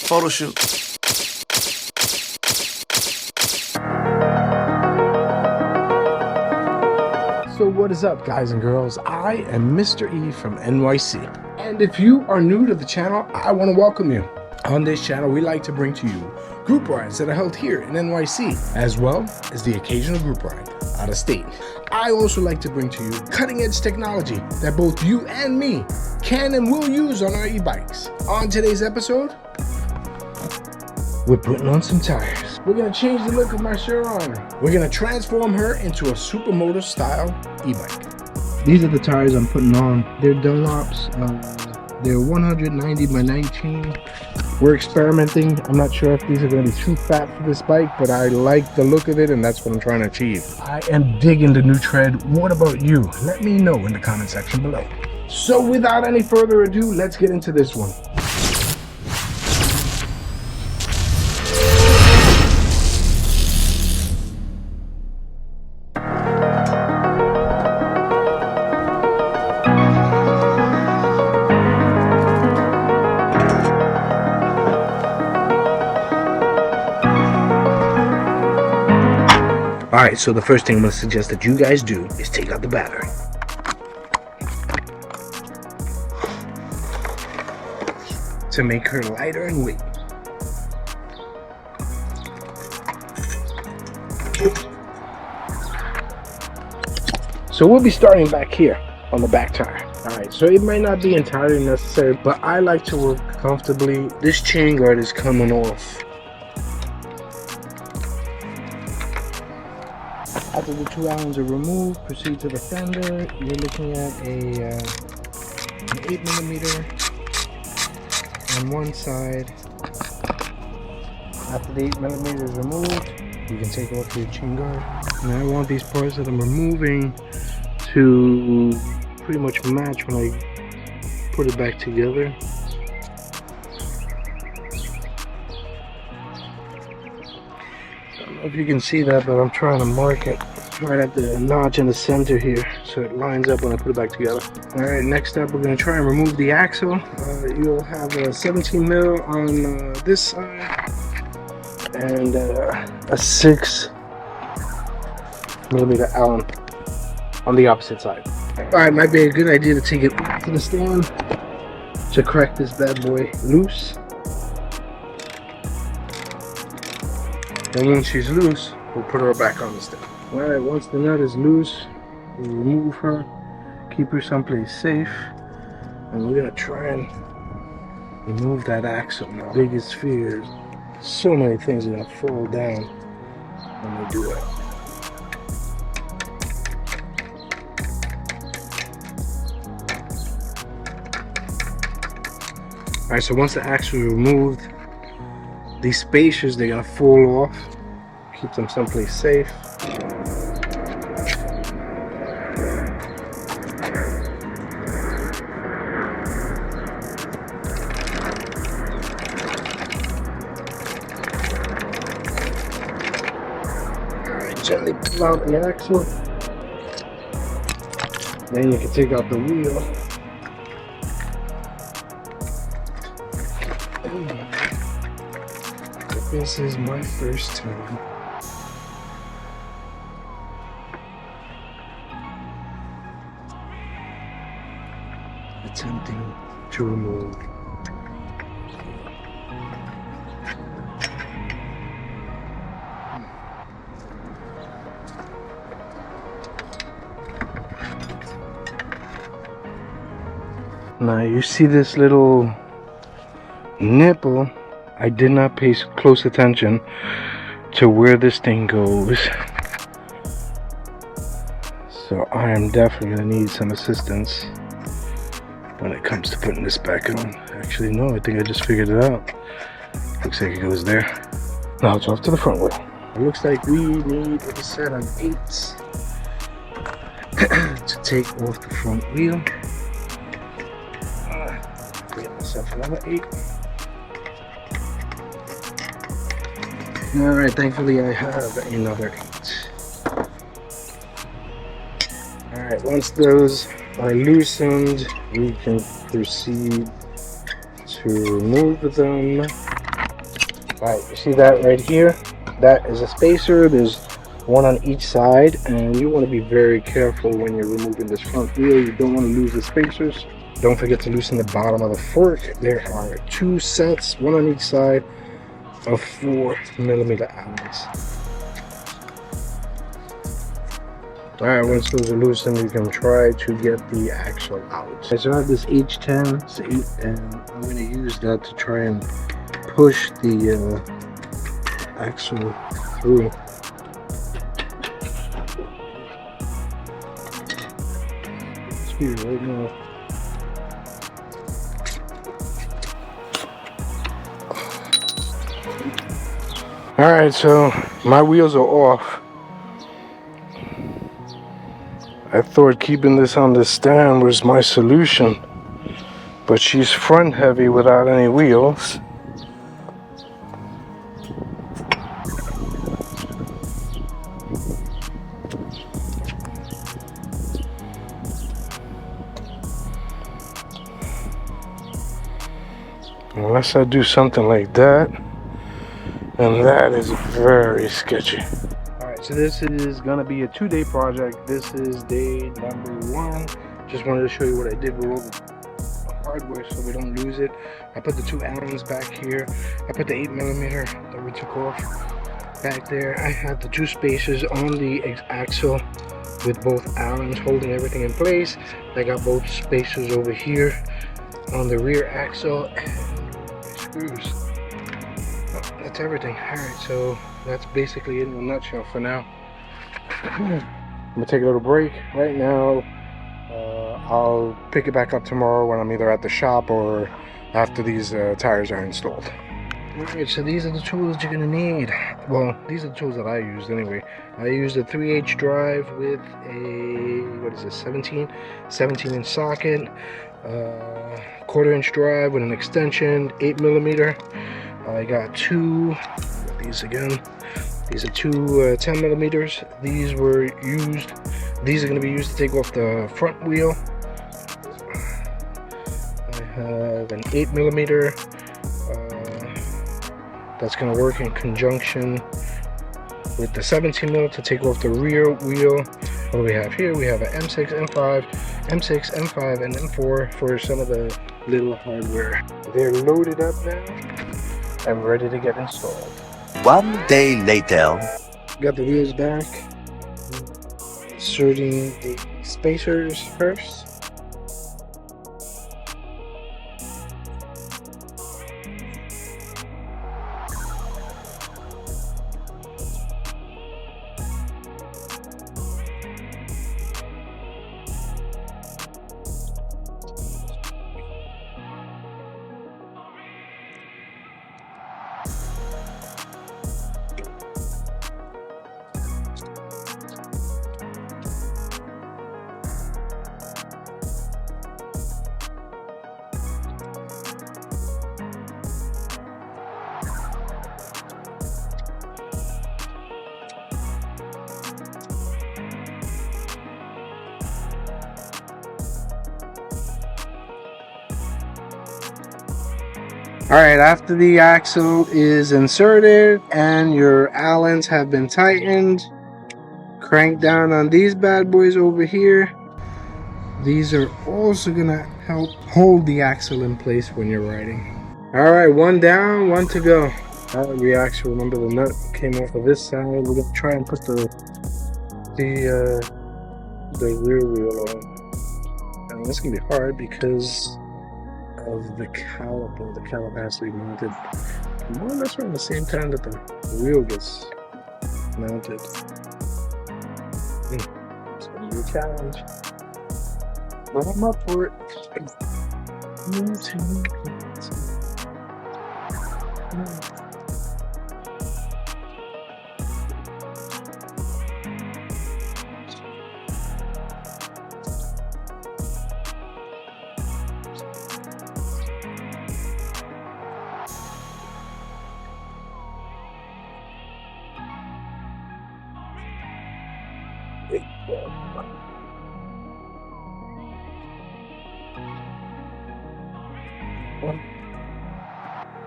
Photo shoot. So what is up, guys and girls? I am Mr. E from NYC. And if you are new to the channel, I want to welcome you. On this channel, we like to bring to you group rides that are held here in NYC, as well as the occasional group ride out of state. I also like to bring to you cutting edge technology that both you and me can and will use on our e-bikes. On today's episode, we're putting on some tires. We're gonna change the look of my Surron. We're gonna transform her into a supermoto style e-bike. These are the tires I'm putting on. They're Dunlops. They're 190 by 19. We're experimenting. I'm not sure if these are gonna be too fat for this bike, but I like the look of it and that's what I'm trying to achieve. I am digging the new tread. What about you? Let me know in the comment section below. So without any further ado, let's get into this one. Alright, so the first thing I'm going to suggest that you guys do is take out the battery. To make her lighter in weight. So we'll be starting back here on the back tire. Alright, so it might not be entirely necessary, but I like to work comfortably. This chain guard is coming off. After the two Allens are removed, proceed to the fender. You're looking at an 8mm on one side. After the 8mm is removed, you can take off your chain guard. Now I want these parts that I'm removing to pretty much match when I put it back together. I don't know if you can see that, but I'm trying to mark it right at the notch in the center here so it lines up when I put it back together. Alright, next up we're going to try and remove the axle. You'll have a 17mm on this side and a 6mm Allen on the opposite side. Alright, might be a good idea to take it to the stand to crack this bad boy loose. And once she's loose, we'll put her back on the stand. Alright, once the nut is loose, we remove her, keep her someplace safe, and we're gonna try and remove that axle. My biggest fear is so many things are gonna fall down when we do it. Alright, so once the axle is removed, these spacers, they're gonna fall off. Keep them someplace safe. Alright, gently pull out the axle. Then you can take out the wheel. This is my first time attempting to remove now. You see this little nipple? I did not pay close attention to where this thing goes, so I am definitely going to need some assistance when it comes to putting this back on. Actually, no, I think I just figured it out. Looks like it goes there. Now it's off to the front wheel. It looks like we need a set of 8s to take off the front wheel. Get myself another 8. Alright, thankfully I have another 8. Alright, once those are loosened, we can proceed to remove them. Alright, you see that right here? That is a spacer. There's one on each side, and you want to be very careful when you're removing this front wheel. You don't want to lose the spacers. Don't forget to loosen the bottom of the fork. There are 2 sets, one on each side, of 4mm Allens. Alright, once those are loosened, you can try to get the axle out. So I have this H10, and I'm going to use that to try and push the axle through. Speed right now. Alright, so my wheels are off. I thought keeping this on the stand was my solution, but she's front heavy without any wheels. Unless I do something like that, and that is very sketchy. Alright, so this is gonna be a 2-day project. This is day number 1. Just wanted to show you what I did with all the hardware so we don't lose it. I put the 2 Allens back here. I put the 8mm that we took off back there. I had the 2 spacers on the axle with both Allens holding everything in place. I got both spacers over here on the rear axle and screws. That's everything. Alright, so that's basically it in a nutshell for now. I'm gonna take a little break right now. I'll pick it back up tomorrow when I'm either at the shop or after these tires are installed. Alright, so these are the tools you're gonna need. Well, these are the tools that I used anyway. I used a 3H drive with a, what is this, 17-inch socket, 1/4-inch drive with an extension, 8mm. I got 2, these again. These are 2 10mm. These were used. These are going to be used to take off the front wheel. I have an 8mm. That's going to work in conjunction with the 17mm to take off the rear wheel. What do we have here? We have an M6, M5, M6, M5, and M4 for some of the little hardware. They're loaded up now. I'm ready to get installed. 1 day later. Got the wheels back. Inserting the spacers first. Alright, after the axle is inserted and your Allens have been tightened, crank down on these bad boys over here. These are also gonna help hold the axle in place when you're riding. Alright, 1 down, 1 to go. Alright, the axle, remember the nut came off of this side. We're gonna try and put the rear wheel on. And this is gonna be hard because of the caliper. The caliper has to be mounted more or less around the same time that the wheel gets mounted. It's gonna be a challenge, but I'm up for it.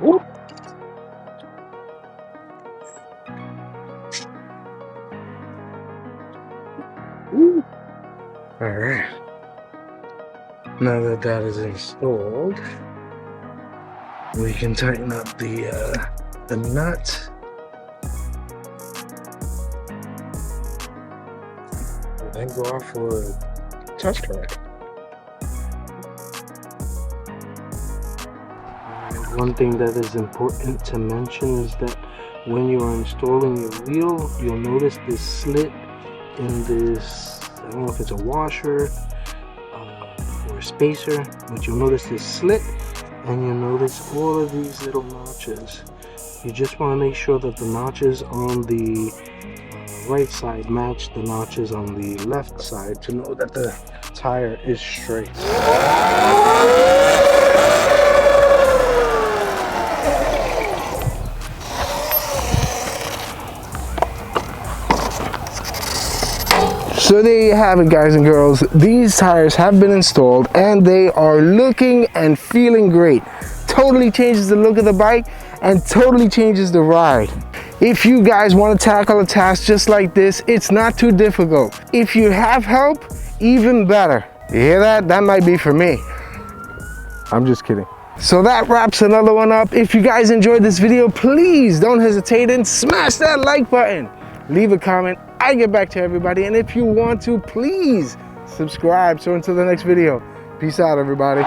Whoop. Alright. Now that that is installed, we can tighten up the nut. And then go off for a test ride. One thing that is important to mention is that when you are installing your wheel, you'll notice this slit in this, I don't know if it's a washer or a spacer, but you'll notice this slit and you'll notice all of these little notches. You just want to make sure that the notches on the right side match the notches on the left side to know that the tire is straight. So there you have it, guys and girls. These tires have been installed and they are looking and feeling great. Totally changes the look of the bike and totally changes the ride. If you guys want to tackle a task just like this, it's not too difficult. If you have help, even better. You hear that? That might be for me. I'm just kidding. So that wraps another one up. If you guys enjoyed this video, please don't hesitate and smash that like button. Leave a comment. I get back to everybody. And if you want to, please subscribe. So until the next video, peace out, everybody.